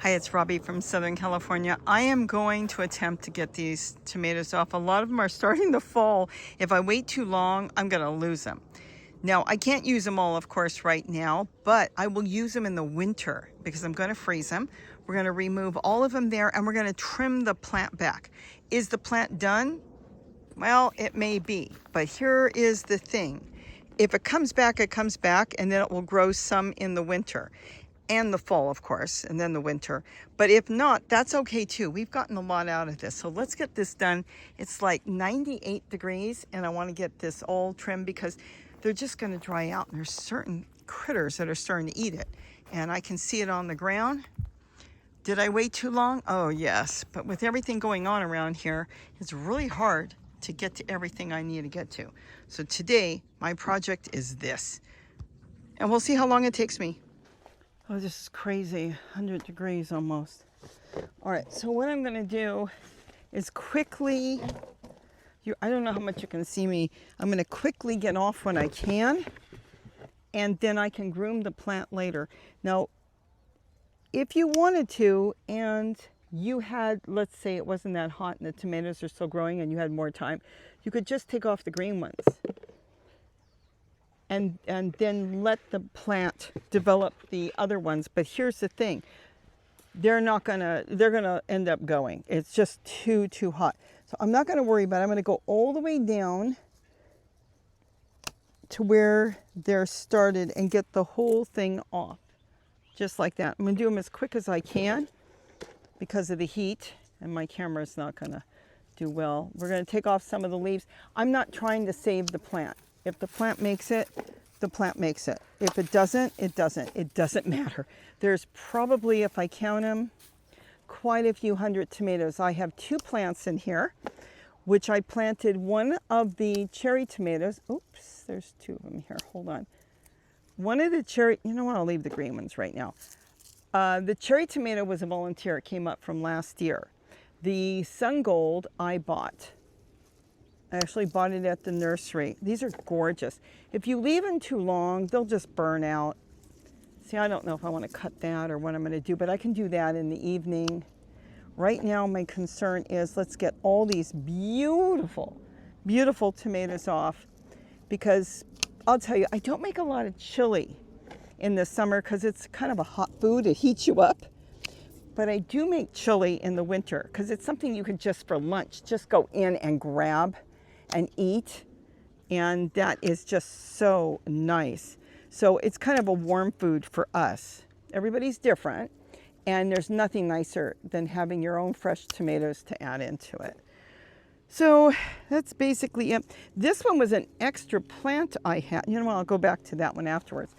Hi, it's Robbie from Southern California. I am going to attempt to get these tomatoes off. A lot of them are starting to fall. If I wait too long, I'm going to lose them. Now, I can't use them all, of course, right now, but I will use them in the winter because I'm going to freeze them. We're going to remove all of them there and we're going to trim the plant back. Is the plant done? Well, it may be, but here is the thing. If it comes back, and then it will grow some in the winter. And the fall, of course, and then the winter. But if not, that's okay too. We've gotten a lot out of this. So let's get this done. It's like 98 degrees and I want to get this all trimmed because they're just going to dry out. And there's certain critters that are starting to eat it. And I can see it on the ground. Did I wait too long? Oh yes. But with everything going on around here, it's really hard to get to everything I need to get to. So today, my project is this. And we'll see how long it takes me. Oh, this is crazy, 100 degrees almost. All right, so what I'm gonna do is quickly, I don't know how much you can see me, I'm gonna quickly get off when I can, and then I can groom the plant later. Now, if you wanted to, and you had, let's say it wasn't that hot and the tomatoes are still growing and you had more time, you could just take off the green ones. And then let the plant develop the other ones. But here's the thing, they're gonna end up going. It's just too hot. So I'm not gonna worry about it. I'm gonna go all the way down to where they're started and get the whole thing off, just like that. I'm gonna do them as quick as I can because of the heat, and my camera's not gonna do well. We're gonna take off some of the leaves. I'm not trying to save the plant. If the plant makes it, the plant makes it. If it doesn't, it doesn't. It doesn't matter. There's probably, if I count them, quite a few hundred tomatoes. I have 2 plants in here, which I planted one of the cherry tomatoes. Oops, there's 2 of them here. Hold on. One of the cherry, you know what, I'll leave the green ones right now. The cherry tomato was a volunteer. It came up from last year. The sun gold I bought. I actually bought it at the nursery. These are gorgeous. If you leave them too long, they'll just burn out. See, I don't know if I want to cut that or what I'm going to do, but I can do that in the evening. Right now, my concern is let's get all these beautiful, beautiful tomatoes off, because I'll tell you, I don't make a lot of chili in the summer because it's kind of a hot food. It heats you up. But I do make chili in the winter because it's something you could just for lunch, just go in and grab and eat, and that is just so nice. So it's kind of a warm food for us. Everybody's different, and there's nothing nicer than having your own fresh tomatoes to add into it. So that's basically it. This one was an extra plant I had. You know what, I'll go back to that one afterwards.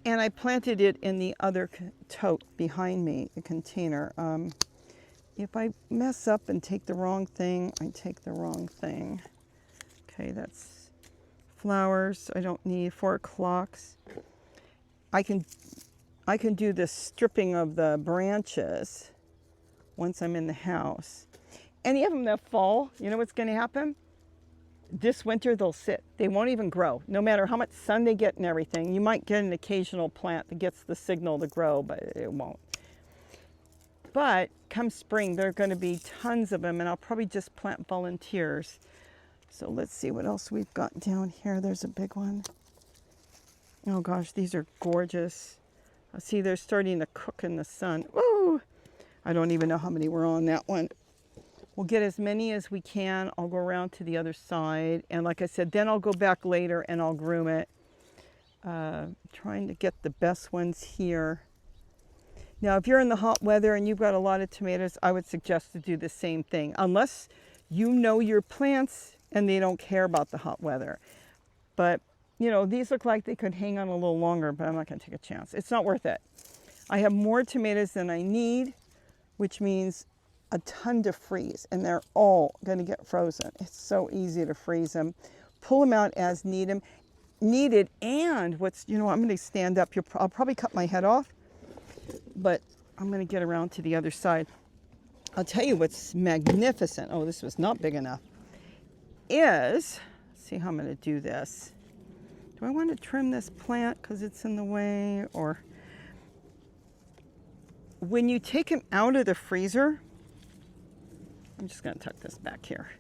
And I planted it in the other tote behind me, the container. If I mess up and take the wrong thing, I take the wrong thing. Okay, that's flowers. I don't need 4 o'clocks. I can do the stripping of the branches once I'm in the house. Any of them that fall, you know what's going to happen? This winter they'll sit. They won't even grow, no matter how much sun they get and everything. You might get an occasional plant that gets the signal to grow, but it won't. But come spring, there are going to be tons of them, and I'll probably just plant volunteers. So let's see what else we've got down here. There's a big one. Oh gosh, these are gorgeous. I see they're starting to cook in the sun. Woo! I don't even know how many were on that one. We'll get as many as we can. I'll go around to the other side. And like I said, then I'll go back later and I'll groom it. Trying to get the best ones here. Now, if you're in the hot weather and you've got a lot of tomatoes, I would suggest to do the same thing. Unless you know your plants and they don't care about the hot weather. But, you know, these look like they could hang on a little longer, but I'm not going to take a chance. It's not worth it. I have more tomatoes than I need, which means a ton to freeze, and they're all going to get frozen. It's so easy to freeze them. Pull them out as needed. And what's, you know, I'm going to stand up. I'll probably cut my head off, but I'm going to get around to the other side. I'll tell you what's magnificent. Oh, this was not big enough. Let's see how I'm going to do this. Do I want to trim this plant because it's in the way, or when you take them out of the freezer, I'm just going to tuck this back here.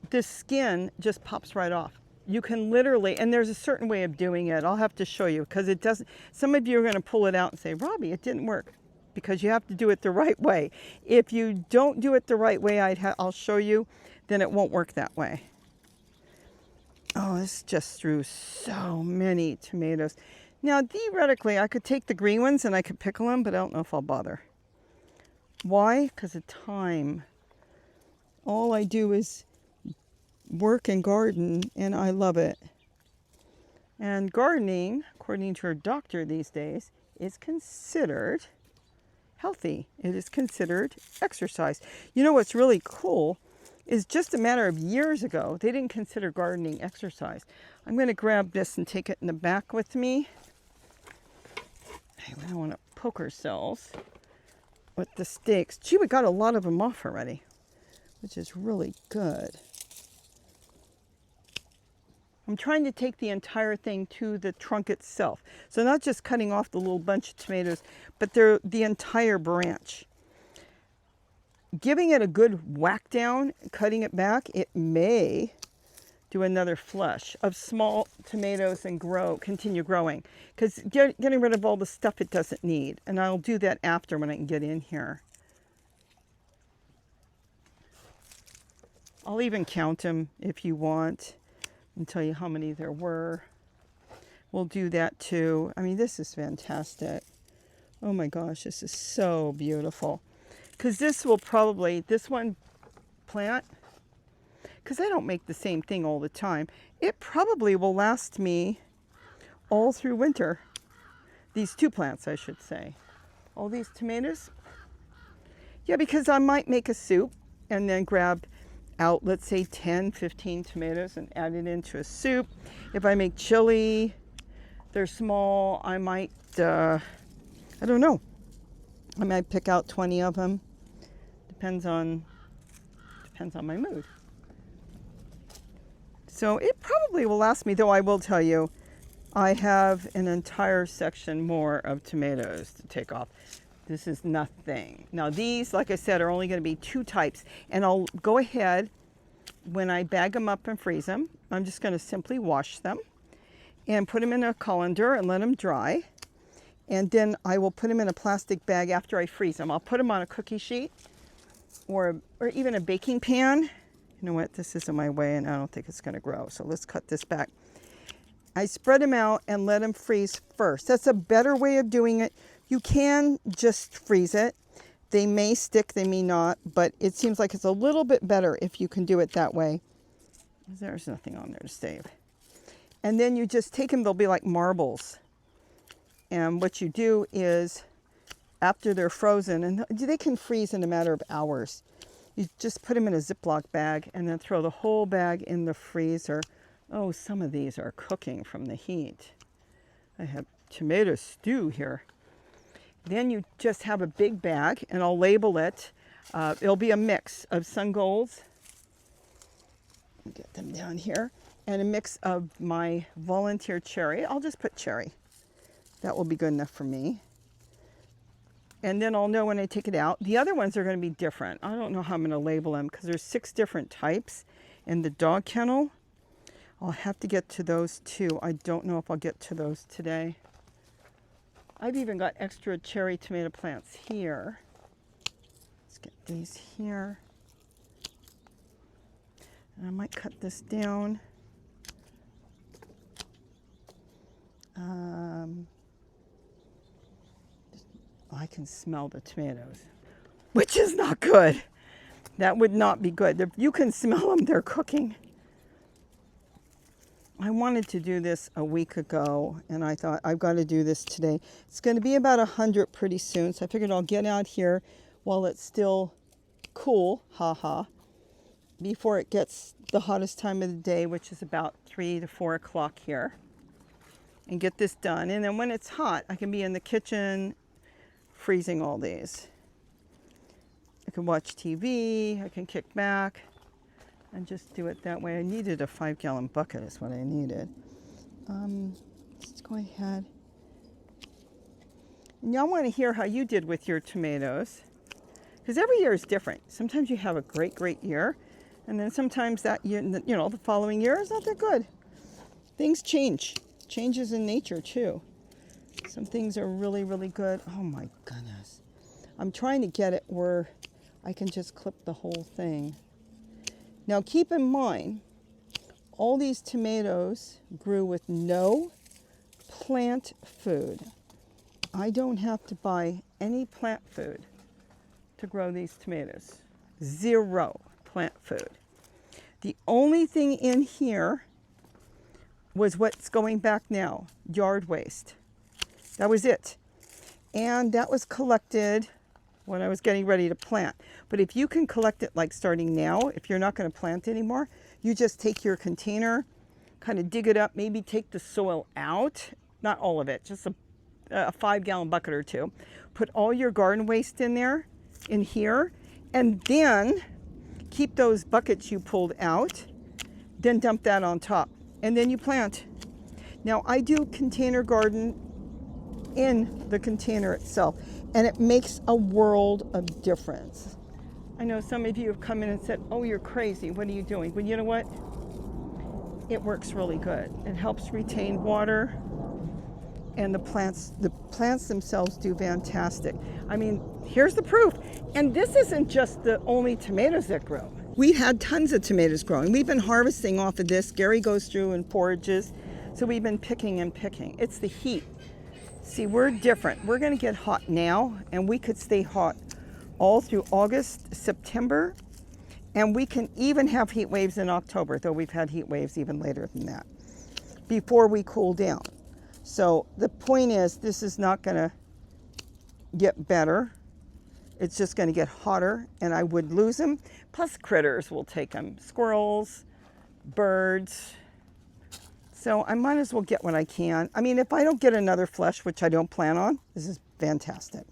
The skin just pops right off. You can literally, and there's a certain way of doing it. I'll have to show you because it doesn't, some of you are going to pull it out and say, Robbie, it didn't work, because you have to do it the right way. If you don't do it the right way, I'll show you, then it won't work that way. Oh, this just threw so many tomatoes. Now, theoretically, I could take the green ones and I could pickle them, but I don't know if I'll bother. Why? Because of time. All I do is work and garden, and I love it. And gardening, according to your doctor these days, is considered healthy. It is considered exercise. You know what's really cool is just a matter of years ago, they didn't consider gardening exercise. I'm going to grab this and take it in the back with me. We don't want to poke ourselves with the stakes. Gee, we got a lot of them off already, which is really good. I'm trying to take the entire thing to the trunk itself. So not just cutting off the little bunch of tomatoes, but they're the entire branch. Giving it a good whack down, cutting it back, it may do another flush of small tomatoes and continue growing. Because getting rid of all the stuff it doesn't need. And I'll do that after when I can get in here. I'll even count them if you want and tell you how many there were. We'll do that too. I mean, this is fantastic. Oh my gosh, this is so beautiful. Because this will probably, this one plant, because I don't make the same thing all the time, it probably will last me all through winter. These two plants, I should say. All these tomatoes. Yeah, because I might make a soup and then grab out, let's say 10, 15 tomatoes and add it into a soup. If I make chili, they're small, I might, I don't know. I might pick out 20 of them. Depends on my mood. So it probably will last me, though I will tell you, I have an entire section more of tomatoes to take off. This is nothing. Now these, like I said, are only going to be 2 types. And I'll go ahead, when I bag them up and freeze them, I'm just going to simply wash them and put them in a colander and let them dry. And then I will put them in a plastic bag after I freeze them. I'll put them on a cookie sheet or even a baking pan. You know what? This is in my way and I don't think it's going to grow. So let's cut this back. I spread them out and let them freeze first. That's a better way of doing it. You can just freeze it. They may stick, they may not, but it seems like it's a little bit better if you can do it that way. There's nothing on there to save. And then you just take them, they'll be like marbles. And what you do is, after they're frozen, and they can freeze in a matter of hours, you just put them in a Ziploc bag and then throw the whole bag in the freezer. Oh, some of these are cooking from the heat. I have tomato stew here. Then you just have a big bag, and I'll label it. It'll be a mix of sun golds. Get them down here. And a mix of my volunteer cherry. I'll just put cherry. That will be good enough for me. And then I'll know when I take it out. The other ones are going to be different. I don't know how I'm going to label them because there's 6 different types in the dog kennel. I'll have to get to those too. I don't know if I'll get to those today. I've even got extra cherry tomato plants here. Let's get these here. And I might cut this down. I can smell the tomatoes, which is not good. That would not be good. If you can smell them, they're cooking. I wanted to do this a week ago, and I thought I've got to do this today. It's going to be about 100 pretty soon, so I figured I'll get out here while it's still cool, before it gets the hottest time of the day, which is about 3 to 4 o'clock here, and get this done. And then when it's hot, I can be in the kitchen freezing all these. I can watch TV, I can kick back, and just do it that way. I needed a 5-gallon bucket is what I needed. Let's go ahead. Now I want to hear how you did with your tomatoes, because every year is different. Sometimes you have a great year, and then sometimes that year, you know, the following year is not that good. Things change. Changes in nature too. Some things are really good. Oh my goodness. I'm trying to get it where I can just clip the whole thing. Now keep in mind, all these tomatoes grew with no plant food. I don't have to buy any plant food to grow these tomatoes. 0 plant food. The only thing in here was what's going back now, yard waste. That was it. And that was collected when I was getting ready to plant. But if you can collect it like starting now, if you're not going to plant anymore, you just take your container, kind of dig it up, maybe take the soil out, not all of it, just a 5-gallon bucket or 2. Put all your garden waste in there, in here, and then keep those buckets you pulled out, then dump that on top, and then you plant. Now I do container garden in the container itself, and it makes a world of difference. I know some of you have come in and said, oh, you're crazy, what are you doing? But you know what? It works really good. It helps retain water, and the plants themselves do fantastic. I mean, here's the proof. And this isn't just the only tomatoes that grow. We've had tons of tomatoes growing. We've been harvesting off of this. Gary goes through and forages. So we've been picking and picking. It's the heat. See, we're different. We're going to get hot now, and we could stay hot all through August, September, and we can even have heat waves in October, though we've had heat waves even later than that, before we cool down. So the point is, this is not going to get better. It's just going to get hotter, and I would lose them. Plus critters will take them. Squirrels, birds. So I might as well get what I can. I mean, if I don't get another flush, which I don't plan on, this is fantastic.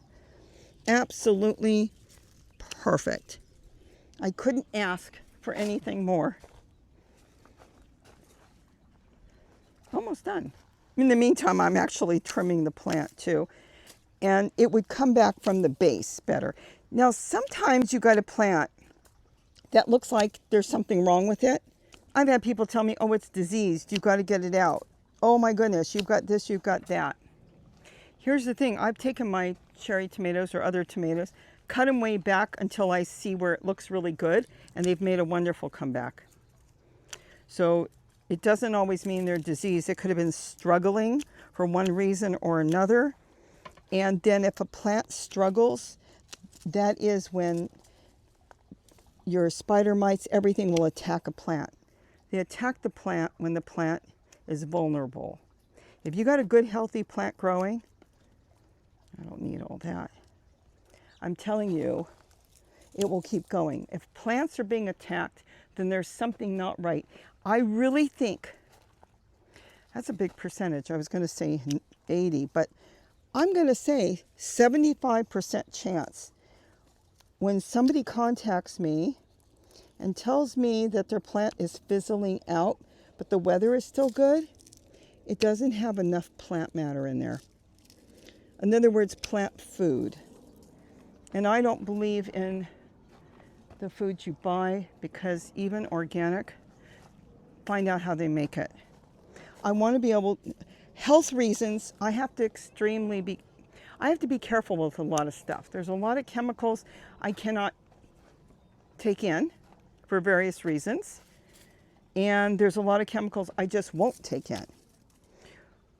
Absolutely perfect. I couldn't ask for anything more. Almost done. In the meantime, I'm actually trimming the plant too, and it would come back from the base better. Now, sometimes you got a plant that looks like there's something wrong with it. I've had people tell me, oh, it's diseased, you've got to get it out. Oh my goodness, you've got this, you've got that. Here's the thing, I've taken my cherry tomatoes or other tomatoes, cut them way back until I see where it looks really good, and they've made a wonderful comeback. So it doesn't always mean they're diseased. It could have been struggling for one reason or another. And then if a plant struggles, that is when your spider mites, everything will attack a plant. They attack the plant when the plant is vulnerable. If you got a good, healthy plant growing, I don't need all that. I'm telling you, it will keep going. If plants are being attacked, then there's something not right. I really think, that's a big percentage. I was going to say 80, but I'm going to say 75% chance when somebody contacts me and tells me that their plant is fizzling out, but the weather is still good, it doesn't have enough plant matter in there. In other words, plant food. And I don't believe in the foods you buy, because even organic, find out how they make it. I want to be able, health reasons, I have to be careful with a lot of stuff. There's a lot of chemicals I cannot take in for various reasons. And there's a lot of chemicals I just won't take in.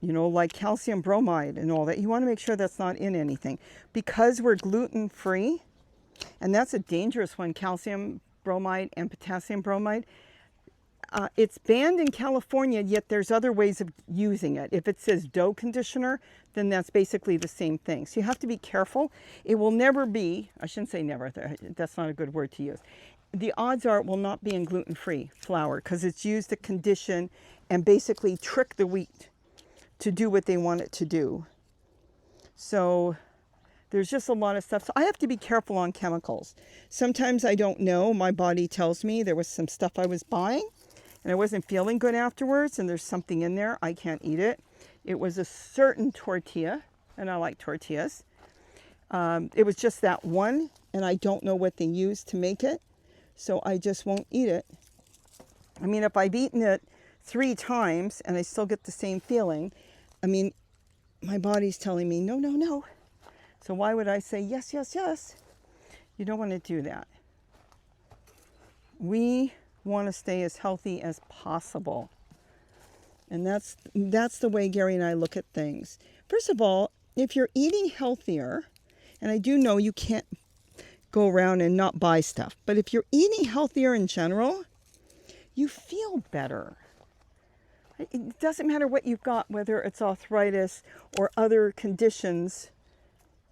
You know, like calcium bromide and all that. You want to make sure that's not in anything. Because we're gluten-free, and that's a dangerous one, calcium bromide and potassium bromide. It's banned in California, yet there's other ways of using it. If it says dough conditioner, then that's basically the same thing. So you have to be careful. It will never be, I shouldn't say never, that's not a good word to use. The odds are it will not be in gluten-free flour, because it's used to condition and basically trick the wheat to do what they want it to do. So there's just a lot of stuff. So I have to be careful on chemicals. Sometimes I don't know. My body tells me there was some stuff I was buying and I wasn't feeling good afterwards, and there's something in there. I can't eat it. It was a certain tortilla, and I like tortillas. It was just that one, and I don't know what they used to make it, so I just won't eat it. I mean, if I've eaten it 3 times and I still get the same feeling, I mean, my body's telling me, no, no, no. So why would I say yes, yes, yes? You don't want to do that. We want to stay as healthy as possible. And that's the way Gary and I look at things. First of all, if you're eating healthier, and I do know you can't go around and not buy stuff, but if you're eating healthier in general, you feel better. It doesn't matter what you've got, whether it's arthritis or other conditions,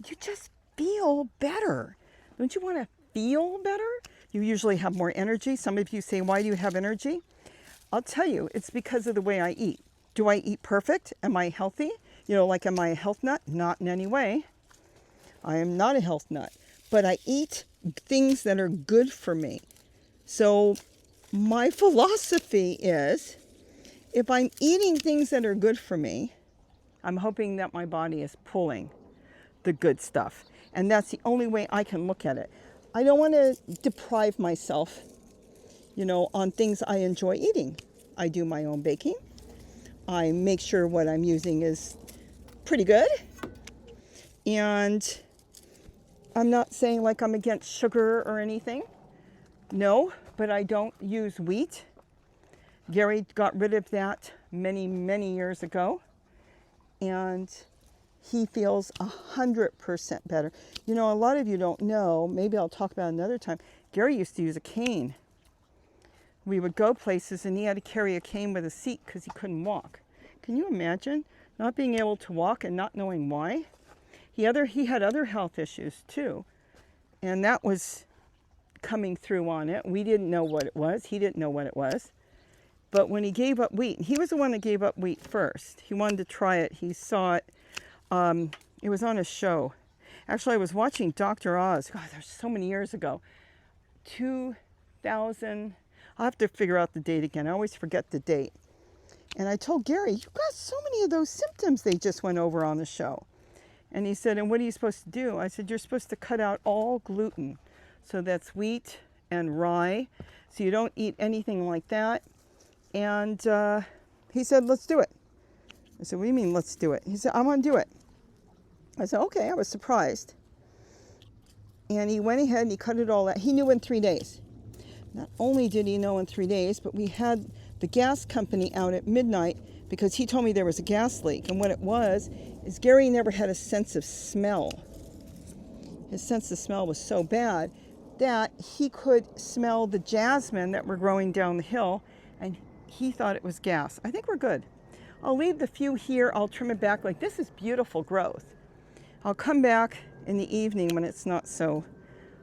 you just feel better. Don't you want to feel better? You usually have more energy. Some of you say, why do you have energy? I'll tell you, it's because of the way I eat. Do I eat perfect? Am I healthy? You know, like, am I a health nut? Not in any way. I am not a health nut, but I eat things that are good for me. So my philosophy is, if I'm eating things that are good for me, I'm hoping that my body is pulling the good stuff. And that's the only way I can look at it. I don't want to deprive myself, you know, on things I enjoy eating. I do my own baking. I make sure what I'm using is pretty good. And I'm not saying like I'm against sugar or anything. No, but I don't use wheat. Gary got rid of that many, many years ago. And he feels 100% better. You know, a lot of you don't know, maybe I'll talk about it another time. Gary used to use a cane. We would go places and he had to carry a cane with a seat because he couldn't walk. Can you imagine not being able to walk and not knowing why? He had other health issues too. And that was coming through on it. We didn't know what it was. He didn't know what it was. But when he gave up wheat, he was the one that gave up wheat first. He wanted to try it. He saw it. It was on a show. Actually, I was watching Dr. Oz. God, that was so many years ago. 2000. I'll have to figure out the date again. I always forget the date. And I told Gary, you got so many of those symptoms they just went over on the show. And he said, and what are you supposed to do? I said, you're supposed to cut out all gluten. So that's wheat and rye. So you don't eat anything like that. And he said, let's do it. I said, what do you mean, let's do it? He said, I want to do it. I said, okay. I was surprised. And he went ahead and he cut it all out. He knew in 3 days. Not only did he know in 3 days, but we had the gas company out at midnight because he told me there was a gas leak. And what it was is Gary never had a sense of smell. His sense of smell was so bad that he could smell the jasmine that were growing down the hill, and he thought it was gas. I think we're good. I'll leave the few here. I'll trim it back. Like, this is beautiful growth. I'll come back in the evening when it's not so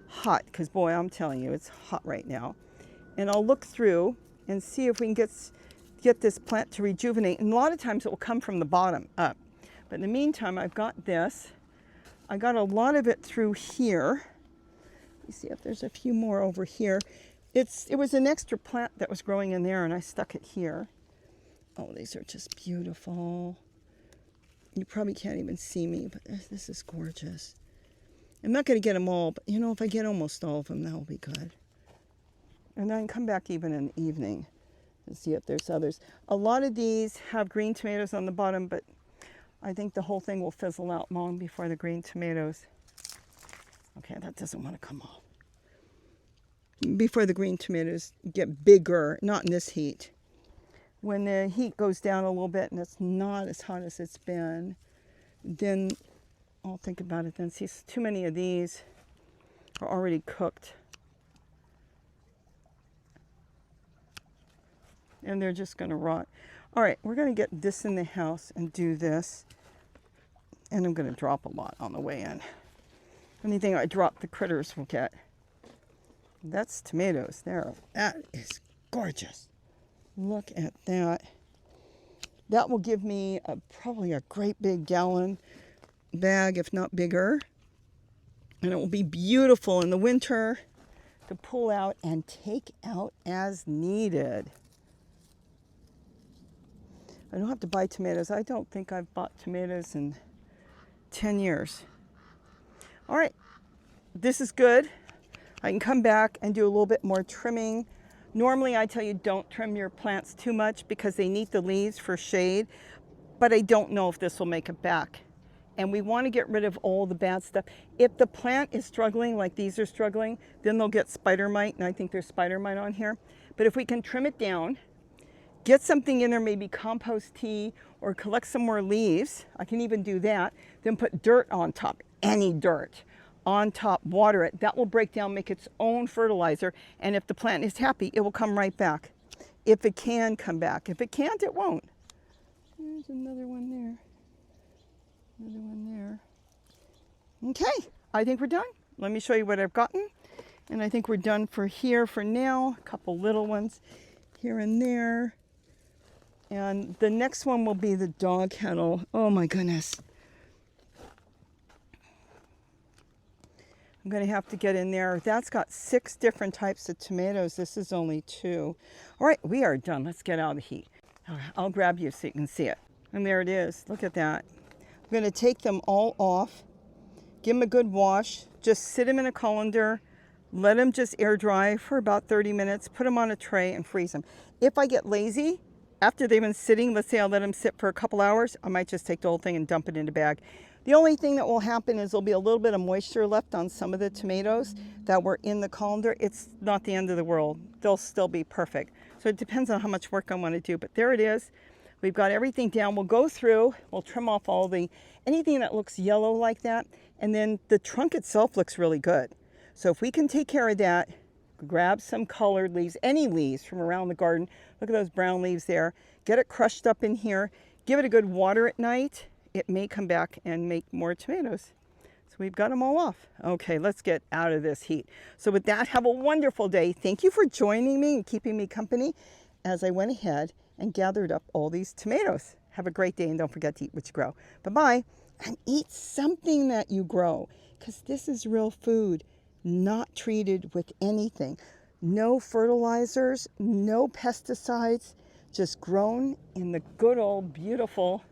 hot, because boy, I'm telling you, it's hot right now. And I'll look through and see if we can get this plant to rejuvenate. And a lot of times it will come from the bottom up. But in the meantime, I've got this. I got a lot of it through here. Let me see if there's a few more over here. It was an extra plant that was growing in there, and I stuck it here. Oh, these are just beautiful. You probably can't even see me, but this is gorgeous. I'm not going to get them all, but you know, if I get almost all of them, that'll be good. And then I can come back even in the evening and see if there's others. A lot of these have green tomatoes on the bottom, but I think the whole thing will fizzle out long before the green tomatoes. Okay, that doesn't want to come off. Before the green tomatoes get bigger, not in this heat. When the heat goes down a little bit and it's not as hot as it's been, then I'll think about it then. See, too many of these are already cooked. And they're just going to rot. All right, we're going to get this in the house and do this. And I'm going to drop a lot on the way in. Anything I drop, the critters will get. That's tomatoes there. That is gorgeous. Look at that. That will give me probably a great big gallon bag, if not bigger. And it will be beautiful in the winter to pull out and take out as needed. I don't have to buy tomatoes. I don't think I've bought tomatoes in 10 years. All right, this is good. I can come back and do a little bit more trimming. Normally I tell you don't trim your plants too much because they need the leaves for shade, but I don't know if this will make it back. And we want to get rid of all the bad stuff. If the plant is struggling, like these are struggling, then they'll get spider mite, and I think there's spider mite on here. But if we can trim it down, get something in there, maybe compost tea, or collect some more leaves, I can even do that, then put dirt on top, any dirt on top, water it. That will break down, make its own fertilizer, and if the plant is happy, it will come right back. If it can come back. If it can't, it won't. There's another one there. Another one there. Okay, I think we're done. Let me show you what I've gotten. And I think we're done for here for now. A couple little ones here and there. And the next one will be the dog kennel. Oh my goodness. I'm going to have to get in there. That's got 6 different types of tomatoes. This is only 2. All right, we are done. Let's get out of the heat. I'll grab you so you can see it. And there it is. Look at that. I'm going to take them all off, give them a good wash, just sit them in a colander, let them just air dry for about 30 minutes, put them on a tray and freeze them. If I get lazy, after they've been sitting, let's say I'll let them sit for a couple hours, I might just take the whole thing and dump it in a bag. The only thing that will happen is there'll be a little bit of moisture left on some of the tomatoes that were in the colander. It's not the end of the world. They'll still be perfect. So it depends on how much work I want to do, but there it is. We've got everything down. We'll go through, we'll trim off anything that looks yellow like that, and then the trunk itself looks really good. So if we can take care of that, grab some colored leaves, any leaves from around the garden. Look at those brown leaves there. Get it crushed up in here. Give it a good water at night. It may come back and make more tomatoes. So we've got them all off. Okay, let's get out of this heat. So with that, have a wonderful day. Thank you for joining me and keeping me company as I went ahead and gathered up all these tomatoes. Have a great day and don't forget to eat what you grow. Bye-bye. And eat something that you grow because this is real food, not treated with anything. No fertilizers, no pesticides, just grown in the good old beautiful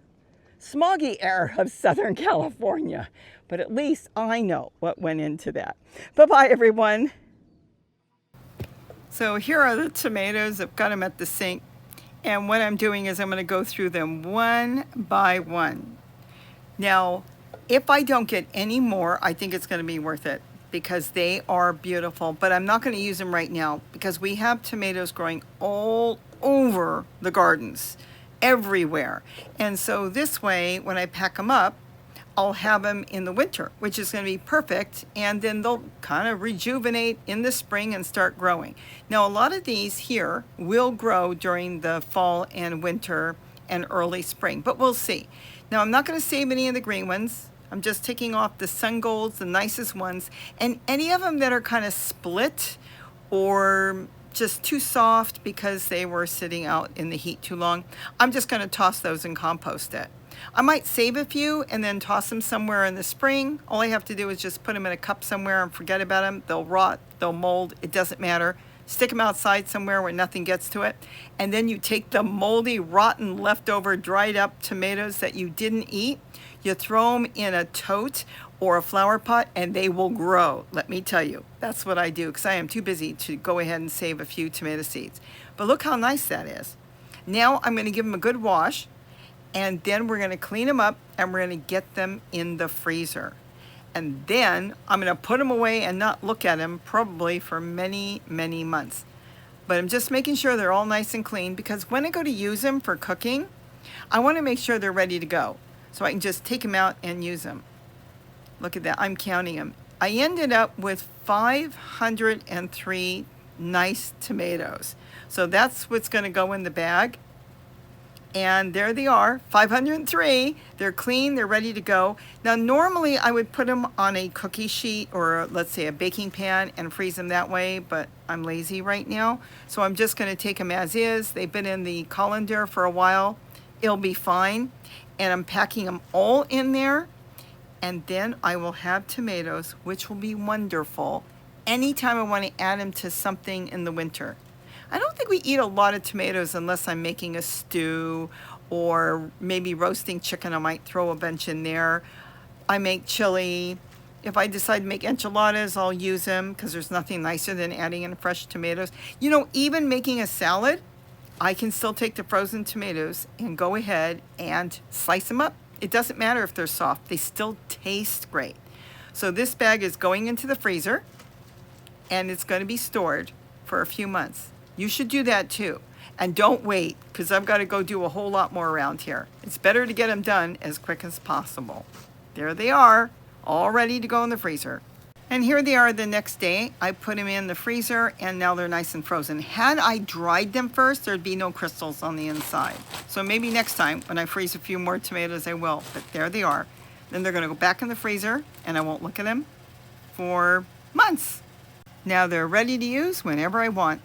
smoggy air of Southern California. But at least I know what went into that. Bye-bye, everyone. So here are the tomatoes. I've got them at the sink. And what I'm doing is I'm going to go through them one by one. Now, if I don't get any more, I think it's going to be worth it because they are beautiful. But I'm not going to use them right now because we have tomatoes growing all over the gardens, everywhere. And so this way, when I pack them up, I'll have them in the winter, which is going to be perfect, and then they'll kind of rejuvenate in the spring and start growing. Now, a lot of these here will grow during the fall and winter and early spring, but we'll see. Now, I'm not going to save any of the green ones. I'm just taking off the sun golds, the nicest ones, and any of them that are kind of split or just too soft because they were sitting out in the heat too long, I'm just going to toss those and compost it. I might save a few and then toss them somewhere in the spring. All I have to do is just put them in a cup somewhere and forget about them. They'll rot, they'll mold, it doesn't matter. Stick them outside somewhere where nothing gets to it. And then you take the moldy, rotten, leftover, dried up tomatoes that you didn't eat. You throw them in a tote or a flower pot and they will grow. Let me tell you, that's what I do because I am too busy to go ahead and save a few tomato seeds. But look how nice that is. Now I'm going to give them a good wash. And then we're going to clean them up and we're going to get them in the freezer. And then I'm going to put them away and not look at them probably for many, many months. But I'm just making sure they're all nice and clean because when I go to use them for cooking, I want to make sure they're ready to go. So I can just take them out and use them. Look at that. I'm counting them. I ended up with 503 nice tomatoes. So that's what's going to go in the bag. And there they are, 503. They're clean, they're ready to go. Now, normally I would put them on a cookie sheet or let's say a baking pan and freeze them that way, but I'm lazy right now. So I'm just gonna take them as is. They've been in the colander for a while. It'll be fine. And I'm packing them all in there. And then I will have tomatoes, which will be wonderful anytime I wanna add them to something in the winter. I don't think we eat a lot of tomatoes unless I'm making a stew or maybe roasting chicken. I might throw a bunch in there. I make chili. If I decide to make enchiladas, I'll use them because there's nothing nicer than adding in fresh tomatoes. You know, even making a salad, I can still take the frozen tomatoes and go ahead and slice them up. It doesn't matter if they're soft, they still taste great. So this bag is going into the freezer and it's going to be stored for a few months. You should do that too. And don't wait, because I've got to go do a whole lot more around here. It's better to get them done as quick as possible. There they are, all ready to go in the freezer. And here they are the next day. I put them in the freezer and now they're nice and frozen. Had I dried them first, there'd be no crystals on the inside. So maybe next time when I freeze a few more tomatoes, I will. But there they are. Then they're going to go back in the freezer and I won't look at them for months. Now they're ready to use whenever I want.